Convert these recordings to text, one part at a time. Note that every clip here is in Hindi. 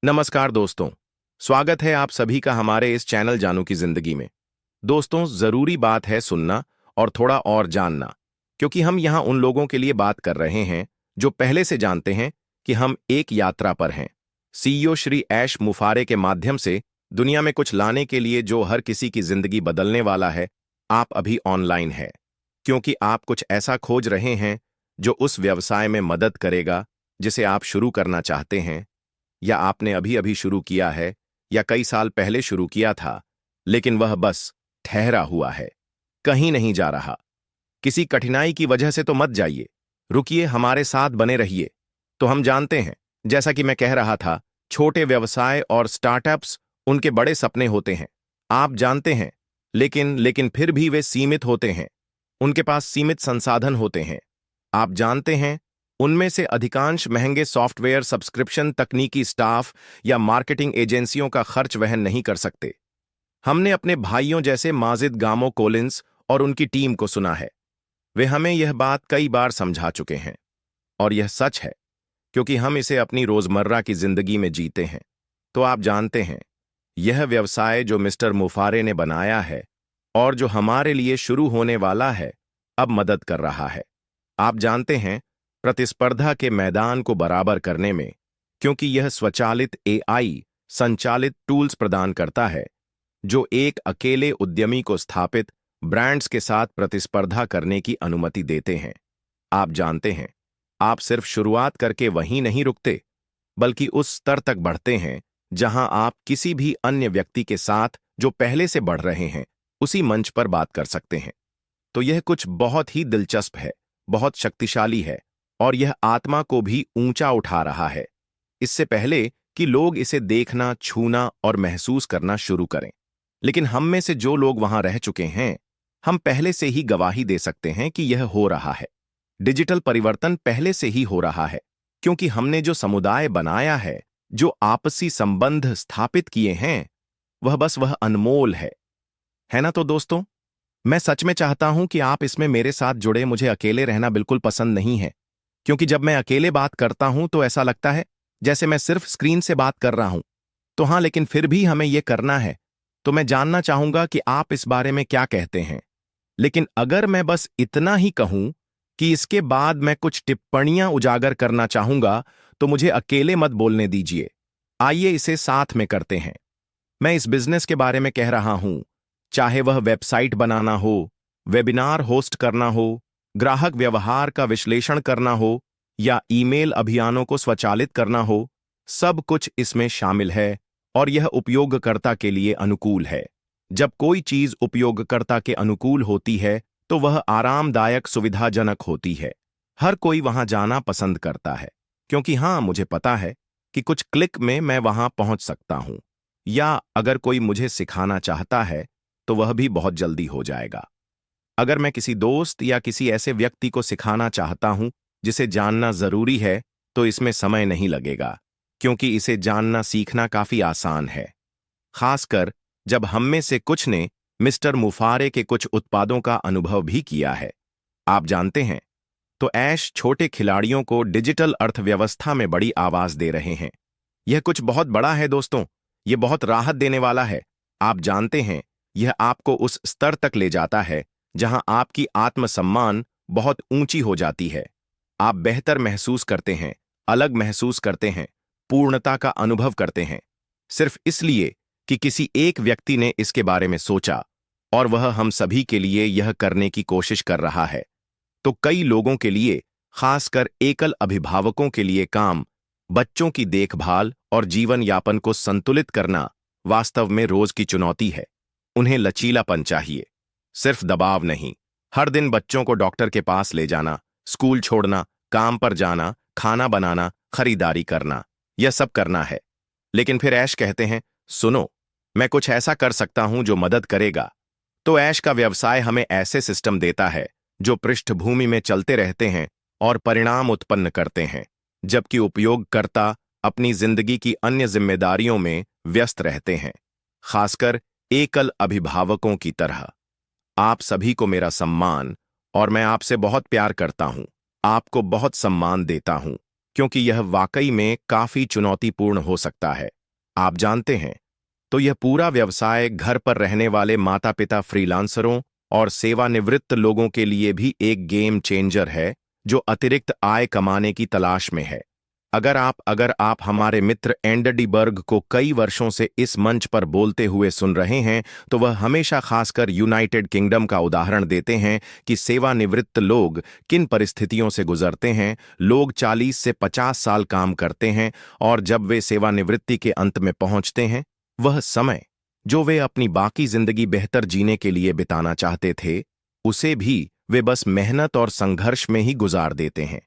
नमस्कार दोस्तों। स्वागत है आप सभी का हमारे इस चैनल जानू की जिंदगी में। दोस्तों, जरूरी बात है सुनना और थोड़ा और जानना, क्योंकि हम यहाँ उन लोगों के लिए बात कर रहे हैं जो पहले से जानते हैं कि हम एक यात्रा पर हैं। सीईओ श्री ऐश मुफारे के माध्यम से दुनिया में कुछ लाने के लिए जो हर किसी की जिंदगी बदलने वाला है। आप अभी ऑनलाइन है क्योंकि आप कुछ ऐसा खोज रहे हैं जो उस व्यवसाय में मदद करेगा जिसे आप शुरू करना चाहते हैं, या आपने अभी अभी शुरू किया है, या कई साल पहले शुरू किया था, लेकिन वह बस ठहरा हुआ है, कहीं नहीं जा रहा। किसी कठिनाई की वजह से तो मत जाइए, रुकिए, हमारे साथ बने रहिए। तो हम जानते हैं, जैसा कि मैं कह रहा था, छोटे व्यवसाय और स्टार्टअप्स उनके बड़े सपने होते हैं। आप जानते हैं, लेकिन फिर भी वे सीमित होते हैं। उनके पास सीमित संसाधन होते हैं। आप जानते हैं, उनमें से अधिकांश महंगे सॉफ्टवेयर सब्सक्रिप्शन, तकनीकी स्टाफ या मार्केटिंग एजेंसियों का खर्च वहन नहीं कर सकते। हमने अपने भाइयों जैसे माजिद गामो कोलिंस और उनकी टीम को सुना है। वे हमें यह बात कई बार समझा चुके हैं, और यह सच है क्योंकि हम इसे अपनी रोजमर्रा की जिंदगी में जीते हैं। तो आप जानते हैं, यह व्यवसाय जो मिस्टर मुफारे ने बनाया है और जो हमारे लिए शुरू होने वाला है, अब मदद कर रहा है। आप जानते हैं, प्रतिस्पर्धा के मैदान को बराबर करने में, क्योंकि यह स्वचालित एआई संचालित टूल्स प्रदान करता है जो एक अकेले उद्यमी को स्थापित ब्रांड्स के साथ प्रतिस्पर्धा करने की अनुमति देते हैं। आप जानते हैं, आप सिर्फ शुरुआत करके वहीं नहीं रुकते, बल्कि उस स्तर तक बढ़ते हैं जहां आप किसी भी अन्य व्यक्ति के साथ जो पहले से बढ़ रहे हैं उसी मंच पर बात कर सकते हैं। तो यह कुछ बहुत ही दिलचस्प है, बहुत शक्तिशाली है, और यह आत्मा को भी ऊंचा उठा रहा है, इससे पहले कि लोग इसे देखना, छूना और महसूस करना शुरू करें। लेकिन हम में से जो लोग वहां रह चुके हैं, हम पहले से ही गवाही दे सकते हैं कि यह हो रहा है। डिजिटल परिवर्तन पहले से ही हो रहा है, क्योंकि हमने जो समुदाय बनाया है, जो आपसी संबंध स्थापित किए हैं, वह अनमोल है ना? तो दोस्तों, मैं सच में चाहता हूं कि आप इसमें मेरे साथ जुड़े। मुझे अकेले रहना बिल्कुल पसंद नहीं है, क्योंकि जब मैं अकेले बात करता हूं तो ऐसा लगता है जैसे मैं सिर्फ स्क्रीन से बात कर रहा हूं। तो हाँ, लेकिन फिर भी हमें यह करना है। तो मैं जानना चाहूंगा कि आप इस बारे में क्या कहते हैं। लेकिन अगर मैं बस इतना ही कहूं कि इसके बाद मैं कुछ टिप्पणियां उजागर करना चाहूंगा, तो मुझे अकेले मत बोलने दीजिए। आइए इसे साथ में करते हैं। मैं इस बिजनेस के बारे में कह रहा हूं, चाहे वह वेबसाइट बनाना हो, वेबिनार होस्ट करना हो, ग्राहक व्यवहार का विश्लेषण करना हो, या ईमेल अभियानों को स्वचालित करना हो, सब कुछ इसमें शामिल है, और यह उपयोगकर्ता के लिए अनुकूल है। जब कोई चीज उपयोगकर्ता के अनुकूल होती है तो वह आरामदायक, सुविधाजनक होती है। हर कोई वहां जाना पसंद करता है, क्योंकि हाँ, मुझे पता है कि कुछ क्लिक में मैं वहां पहुंच सकता हूं, या अगर कोई मुझे सिखाना चाहता है तो वह भी बहुत जल्दी हो जाएगा। अगर मैं किसी दोस्त या किसी ऐसे व्यक्ति को सिखाना चाहता हूं जिसे जानना जरूरी है, तो इसमें समय नहीं लगेगा, क्योंकि इसे जानना सीखना काफी आसान है। खासकर जब हम में से कुछ ने मिस्टर मुफारे के कुछ उत्पादों का अनुभव भी किया है। आप जानते हैं, तो ऐश छोटे खिलाड़ियों को डिजिटल अर्थव्यवस्था में बड़ी आवाज दे रहे हैं। यह कुछ बहुत बड़ा है दोस्तों, यह बहुत राहत देने वाला है। आप जानते हैं, यह आपको उस स्तर तक ले जाता है जहां आपकी आत्मसम्मान बहुत ऊंची हो जाती है। आप बेहतर महसूस करते हैं, अलग महसूस करते हैं, पूर्णता का अनुभव करते हैं, सिर्फ इसलिए कि किसी एक व्यक्ति ने इसके बारे में सोचा, और वह हम सभी के लिए यह करने की कोशिश कर रहा है। तो कई लोगों के लिए, खासकर एकल अभिभावकों के लिए, काम, बच्चों की देखभाल और जीवन यापन को संतुलित करना वास्तव में रोज की चुनौती है। उन्हें लचीलापन चाहिए, सिर्फ दबाव नहीं। हर दिन बच्चों को डॉक्टर के पास ले जाना, स्कूल छोड़ना, काम पर जाना, खाना बनाना, खरीदारी करना, यह सब करना है। लेकिन फिर ऐश कहते हैं, सुनो, मैं कुछ ऐसा कर सकता हूं जो मदद करेगा। तो ऐश का व्यवसाय हमें ऐसे सिस्टम देता है जो पृष्ठभूमि में चलते रहते हैं और परिणाम उत्पन्न करते हैं, जबकि उपयोगकर्ता अपनी जिंदगी की अन्य जिम्मेदारियों में व्यस्त रहते हैं, खासकर एकल अभिभावकों की तरह। आप सभी को मेरा सम्मान, और मैं आपसे बहुत प्यार करता हूं, आपको बहुत सम्मान देता हूं, क्योंकि यह वाकई में काफी चुनौतीपूर्ण हो सकता है। आप जानते हैं, तो यह पूरा व्यवसाय घर पर रहने वाले माता पिता फ्रीलांसरों और सेवानिवृत्त लोगों के लिए भी एक गेम चेंजर है जो अतिरिक्त आय कमाने की तलाश में है। अगर आप हमारे मित्र एंडरडी बर्ग को कई वर्षों से इस मंच पर बोलते हुए सुन रहे हैं, तो वह हमेशा खासकर यूनाइटेड किंगडम का उदाहरण देते हैं कि सेवानिवृत्त लोग किन परिस्थितियों से गुजरते हैं। लोग 40 से 50 साल काम करते हैं और जब वे सेवानिवृत्ति के अंत में पहुंचते हैं, वह समय जो वे अपनी बाकी जिंदगी बेहतर जीने के लिए बिताना चाहते थे, उसे भी वे बस मेहनत और संघर्ष में ही गुजार देते हैं,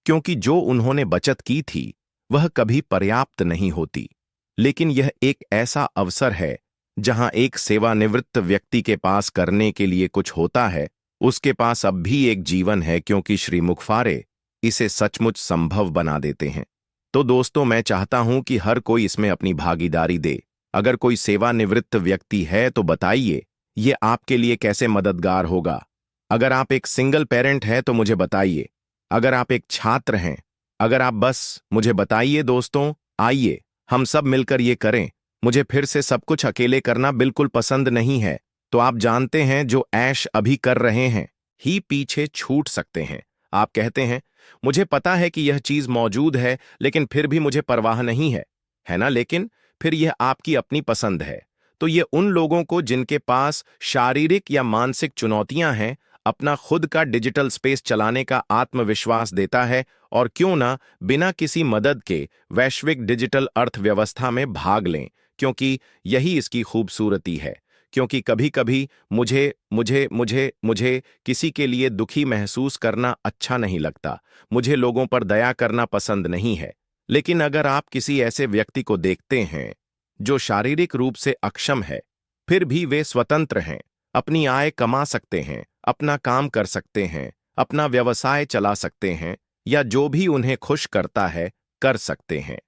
क्योंकि जो उन्होंने बचत की थी वह कभी पर्याप्त नहीं होती। लेकिन यह एक ऐसा अवसर है जहां एक सेवानिवृत्त व्यक्ति के पास करने के लिए कुछ होता है, उसके पास अब भी एक जीवन है, क्योंकि श्री मुखफारे इसे सचमुच संभव बना देते हैं। तो दोस्तों, मैं चाहता हूं कि हर कोई इसमें अपनी भागीदारी दे। अगर कोई सेवानिवृत्त व्यक्ति है तो बताइए ये आपके लिए कैसे मददगार होगा। अगर आप एक सिंगल पेरेंट हैं तो मुझे बताइए। अगर आप एक छात्र हैं, अगर आप बस मुझे बताइए। दोस्तों, आइए हम सब मिलकर ये करें। मुझे फिर से सब कुछ अकेले करना बिल्कुल पसंद नहीं है। तो आप जानते हैं जो ऐश अभी कर रहे हैं ही पीछे छूट सकते हैं। आप कहते हैं मुझे पता है कि यह चीज मौजूद है लेकिन फिर भी मुझे परवाह नहीं है ना? लेकिन फिर यह आपकी अपनी पसंद है। तो ये उन लोगों को जिनके पास शारीरिक या मानसिक चुनौतियां हैं, अपना खुद का डिजिटल स्पेस चलाने का आत्मविश्वास देता है, और क्यों ना बिना किसी मदद के वैश्विक डिजिटल अर्थव्यवस्था में भाग लें, क्योंकि यही इसकी खूबसूरती है। क्योंकि कभी कभी मुझे मुझे मुझे मुझे किसी के लिए दुखी महसूस करना अच्छा नहीं लगता। मुझे लोगों पर दया करना पसंद नहीं है। लेकिन अगर आप किसी ऐसे व्यक्ति को देखते हैं जो शारीरिक रूप से अक्षम है, फिर भी वे स्वतंत्र हैं, अपनी आय कमा सकते हैं, अपना काम कर सकते हैं, अपना व्यवसाय चला सकते हैं, या जो भी उन्हें खुश करता है कर सकते हैं।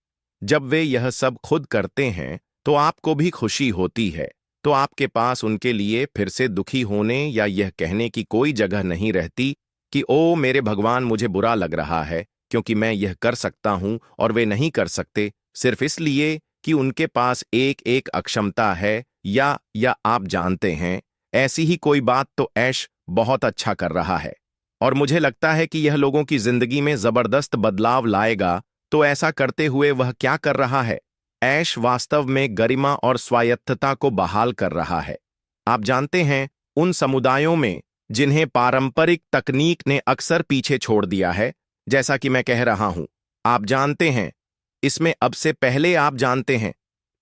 जब वे यह सब खुद करते हैं तो आपको भी खुशी होती है। तो आपके पास उनके लिए फिर से दुखी होने या यह कहने की कोई जगह नहीं रहती कि ओ मेरे भगवान, मुझे बुरा लग रहा है क्योंकि मैं यह कर सकता हूं और वे नहीं कर सकते, सिर्फ इसलिए कि उनके पास एक एक अक्षमता है। या आप जानते हैं, ऐसी ही कोई बात तो ऐश बहुत अच्छा कर रहा है, और मुझे लगता है कि यह लोगों की जिंदगी में जबरदस्त बदलाव लाएगा। तो ऐसा करते हुए वह क्या कर रहा है? ऐश वास्तव में गरिमा और स्वायत्तता को बहाल कर रहा है। आप जानते हैं, उन समुदायों में जिन्हें पारंपरिक तकनीक ने अक्सर पीछे छोड़ दिया है, जैसा कि मैं कह रहा हूं, आप जानते हैं, इसमें अब से पहले आप जानते हैं,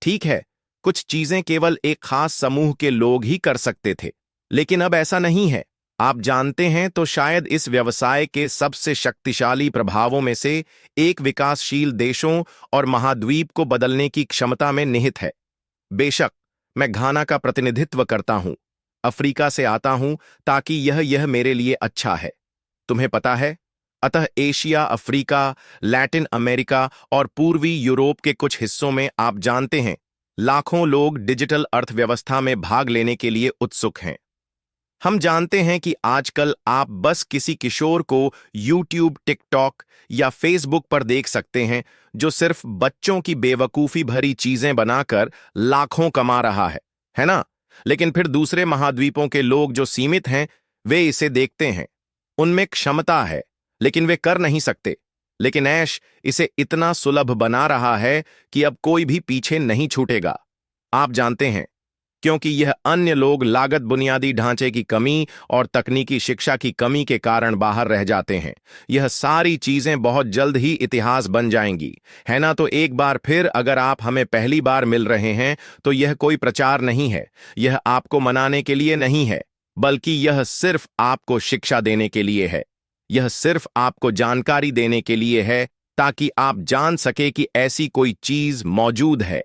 ठीक है, कुछ चीजें केवल एक खास समूह के लोग ही कर सकते थे, लेकिन अब ऐसा नहीं है। आप जानते हैं, तो शायद इस व्यवसाय के सबसे शक्तिशाली प्रभावों में से एक विकासशील देशों और महाद्वीप को बदलने की क्षमता में निहित है। बेशक मैं घाना का प्रतिनिधित्व करता हूं, अफ्रीका से आता हूं, ताकि यह मेरे लिए अच्छा है, तुम्हें पता है। अतः एशिया, अफ्रीका, लैटिन अमेरिका और पूर्वी यूरोप के कुछ हिस्सों में आप जानते हैं, लाखों लोग डिजिटल अर्थव्यवस्था में भाग लेने के लिए उत्सुक हैं। हम जानते हैं कि आजकल आप बस किसी किशोर को यूट्यूब, टिकटॉक या फेसबुक पर देख सकते हैं जो सिर्फ बच्चों की बेवकूफी भरी चीजें बनाकर लाखों कमा रहा है ना? लेकिन फिर दूसरे महाद्वीपों के लोग जो सीमित हैं, वे इसे देखते हैं। उनमें क्षमता है लेकिन वे कर नहीं सकते। लेकिन ऐश इसे इतना सुलभ बना रहा है कि अब कोई भी पीछे नहीं छूटेगा। आप जानते हैं, क्योंकि यह अन्य लोग लागत, बुनियादी ढांचे की कमी और तकनीकी शिक्षा की कमी के कारण बाहर रह जाते हैं। यह सारी चीजें बहुत जल्द ही इतिहास बन जाएंगी, है ना? तो एक बार फिर, अगर आप हमें पहली बार मिल रहे हैं तो यह कोई प्रचार नहीं है, यह आपको मनाने के लिए नहीं है, बल्कि यह सिर्फ आपको शिक्षा देने के लिए है। यह सिर्फ आपको जानकारी देने के लिए है, ताकि आप जान सके कि ऐसी कोई चीज मौजूद है।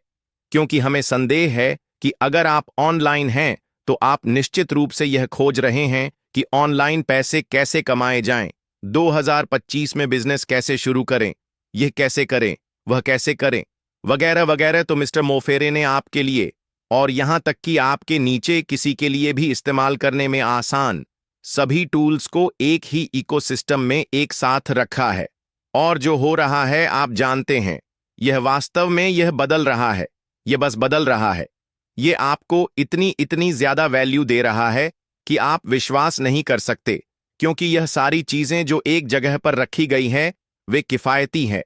क्योंकि हमें संदेह है कि अगर आप ऑनलाइन हैं तो आप निश्चित रूप से यह खोज रहे हैं कि ऑनलाइन पैसे कैसे कमाए जाएं, 2025 में बिजनेस कैसे शुरू करें, यह कैसे करें, वह कैसे करें, वगैरह वगैरह। तो मिस्टर मोफेरे ने आपके लिए, और यहां तक कि आपके नीचे किसी के लिए भी इस्तेमाल करने में आसान, सभी टूल्स को एक ही इकोसिस्टम में एक साथ रखा है। और जो हो रहा है आप जानते हैं, यह वास्तव में यह बदल रहा है। ये बस बदल रहा है। ये आपको इतनी इतनी ज्यादा वैल्यू दे रहा है कि आप विश्वास नहीं कर सकते, क्योंकि यह सारी चीजें जो एक जगह पर रखी गई हैं वे किफायती हैं।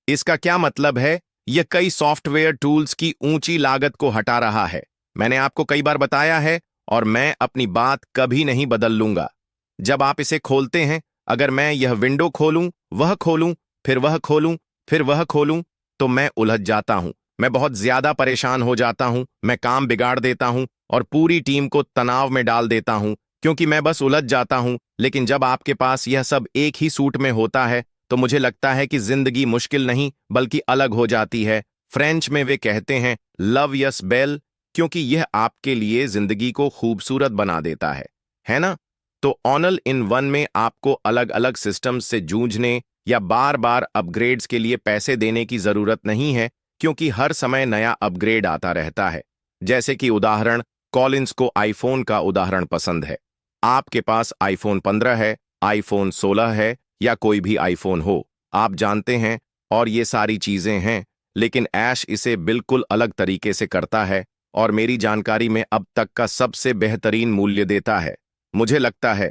इसका क्या मतलब है? यह कई सॉफ्टवेयर टूल्स की ऊंची लागत को हटा रहा है। मैंने आपको कई बार बताया है और मैं अपनी बात कभी नहीं बदल लूंगा। जब आप इसे खोलते हैं, अगर मैं यह विंडो खोलूं, वह खोलूं, फिर वह खोलूं, फिर वह खोलूं, तो मैं उलझ जाता हूं। मैं बहुत ज्यादा परेशान हो जाता हूं। मैं काम बिगाड़ देता हूं और पूरी टीम को तनाव में डाल देता हूं, क्योंकि मैं बस उलझ जाता हूं। लेकिन जब आपके पास यह सब एक ही सूट में होता है तो मुझे लगता है कि जिंदगी मुश्किल नहीं बल्कि अलग हो जाती है। फ्रेंच में वे कहते हैं लव यस बेल, क्योंकि यह आपके लिए जिंदगी को खूबसूरत बना देता है ना? तो ऑल इन वन में आपको अलग अलग सिस्टम्स से जूझने या बार बार अपग्रेड्स के लिए पैसे देने की जरूरत नहीं है, क्योंकि हर समय नया अपग्रेड आता रहता है। जैसे कि उदाहरण, कॉलिंस को आईफोन का उदाहरण पसंद है। आपके पास आईफोन 15 है, आईफोन 16 है या कोई भी आईफोन हो, आप जानते हैं, और ये सारी चीजें हैं। लेकिन ऐश इसे बिल्कुल अलग तरीके से करता है और मेरी जानकारी में अब तक का सबसे बेहतरीन मूल्य देता है। मुझे लगता है,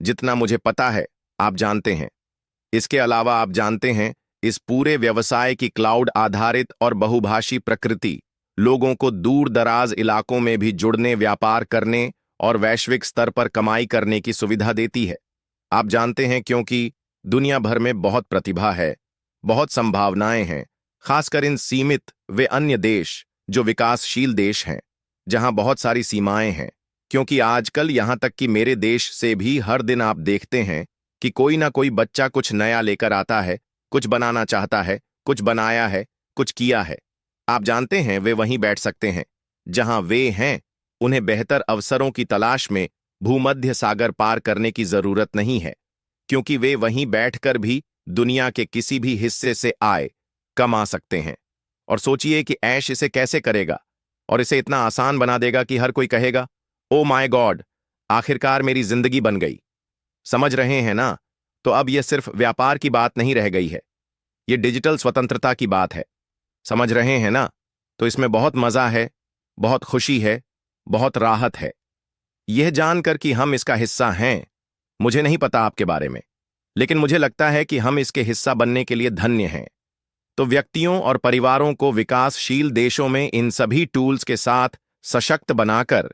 जितना मुझे पता है, आप जानते हैं। इसके अलावा आप जानते हैं, इस पूरे व्यवसाय की क्लाउड आधारित और बहुभाषी प्रकृति लोगों को दूर दराज इलाकों में भी जुड़ने, व्यापार करने और वैश्विक स्तर पर कमाई करने की सुविधा देती है। आप जानते हैं, क्योंकि दुनिया भर में बहुत प्रतिभा है, बहुत संभावनाएं हैं, खासकर इन सीमित वे अन्य देश जो विकासशील देश हैं, जहां बहुत सारी सीमाएं हैं। क्योंकि आजकल यहां तक कि मेरे देश से भी हर दिन आप देखते हैं कि कोई ना कोई बच्चा कुछ नया लेकर आता है, कुछ बनाना चाहता है, कुछ बनाया है, कुछ किया है। आप जानते हैं, वे वहीं बैठ सकते हैं जहां वे हैं। उन्हें बेहतर अवसरों की तलाश में भूमध्य सागर पार करने की जरूरत नहीं है, क्योंकि वे वहीं बैठकर भी दुनिया के किसी भी हिस्से से आय कमा सकते हैं। और सोचिए कि ऐश इसे कैसे करेगा, और इसे इतना आसान बना देगा कि हर कोई कहेगा, ओ माय गॉड, आखिरकार मेरी जिंदगी बन गई। समझ रहे हैं ना? तो अब यह सिर्फ व्यापार की बात नहीं रह गई है, यह डिजिटल स्वतंत्रता की बात है। समझ रहे हैं ना? तो इसमें बहुत मजा है, बहुत खुशी है, बहुत राहत है, यह जानकर कि हम इसका हिस्सा हैं। मुझे नहीं पता आपके बारे में, लेकिन मुझे लगता है कि हम इसके हिस्सा बनने के लिए धन्य हैं। तो व्यक्तियों और परिवारों को विकासशील देशों में इन सभी टूल्स के साथ सशक्त बनाकर